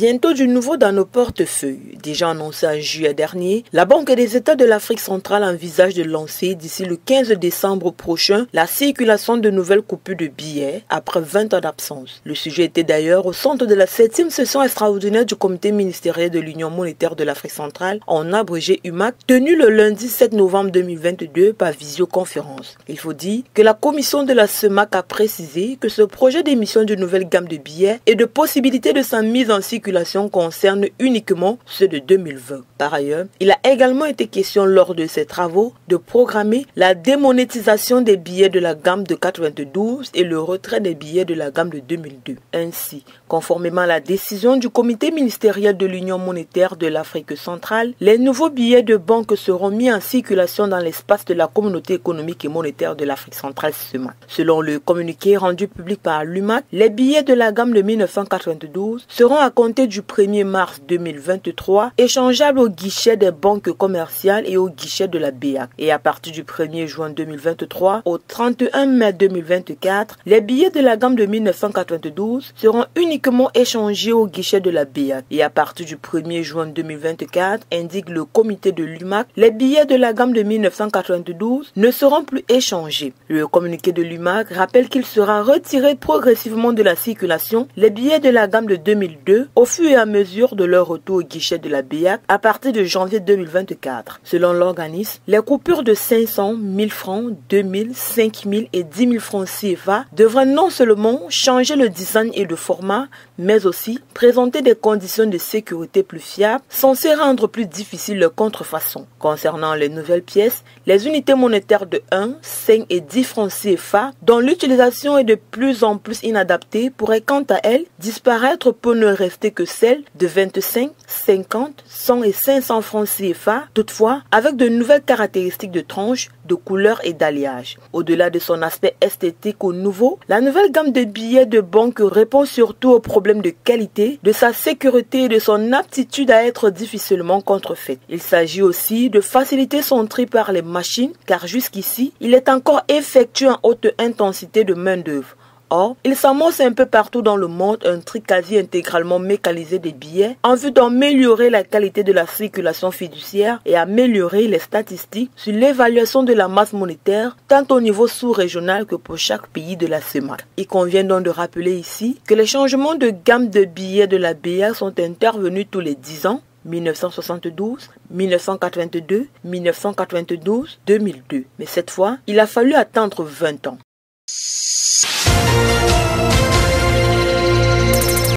Bientôt du nouveau dans nos portefeuilles. Déjà annoncé en juillet dernier, la Banque des États de l'Afrique centrale envisage de lancer d'ici le 15 décembre prochain la circulation de nouvelles coupures de billets après 20 ans d'absence. Le sujet était d'ailleurs au centre de la 7e session extraordinaire du comité ministériel de l'Union monétaire de l'Afrique centrale, en abrégé UMAC, tenue le lundi 7 novembre 2022 par visioconférence. Il faut dire que la commission de la CEMAC a précisé que ce projet d'émission d'une nouvelle gamme de billets et de possibilité de sa mise en circulation concerne uniquement ceux de 2020. Par ailleurs, il a également été question lors de ces travaux de programmer la démonétisation des billets de la gamme de 92 et le retrait des billets de la gamme de 2002. Ainsi, conformément à la décision du comité ministériel de l'Union monétaire de l'Afrique centrale, les nouveaux billets de banque seront mis en circulation dans l'espace de la communauté économique et monétaire de l'Afrique centrale CEMAC. Selon le communiqué rendu public par l'UMAC, les billets de la gamme de 1992 seront à compter du 1er mars 2023 échangeables au guichet des banques commerciales et au guichet de la BEAC. Et à partir du 1er juin 2023 au 31 mai 2024, les billets de la gamme de 1992 seront uniquement échangés au guichet de la BEAC. Et à partir du 1er juin 2024, indique le comité de l'UMAC, les billets de la gamme de 1992 ne seront plus échangés. Le communiqué de l'UMAC rappelle qu'il sera retiré progressivement de la circulation les billets de la gamme de 2002 au fur et à mesure de leur retour au guichet de la BEAC à partir de janvier 2024. Selon l'organisme, les coupures de 500, 1000 francs, 2000, 5000 et 10 000 francs CFA devraient non seulement changer le design et le format, mais aussi présenter des conditions de sécurité plus fiables, censées rendre plus difficile leur contrefaçon. Concernant les nouvelles pièces, les unités monétaires de 1, 5 et 10 francs CFA, dont l'utilisation est de plus en plus inadaptée, pourraient quant à elles disparaître pour ne rester que celles de 25, 50, 100 et 500 francs CFA, toutefois avec de nouvelles caractéristiques de tranche, de couleur et d'alliage. Au-delà de son aspect esthétique ou nouveau, la nouvelle gamme de billets de banque répond surtout aux problèmes de qualité, de sa sécurité et de son aptitude à être difficilement contrefaite. Il s'agit aussi de faciliter son tri par les machines, car jusqu'ici, il est encore effectué en haute intensité de main-d'œuvre. Or, il s'amorce un peu partout dans le monde un tri quasi intégralement mécanisé des billets en vue d'améliorer la qualité de la circulation fiduciaire et améliorer les statistiques sur l'évaluation de la masse monétaire tant au niveau sous-régional que pour chaque pays de la CEMAC. Il convient donc de rappeler ici que les changements de gamme de billets de la BEAC sont intervenus tous les 10 ans, 1972, 1982, 1992, 2002. Mais cette fois, il a fallu attendre 20 ans.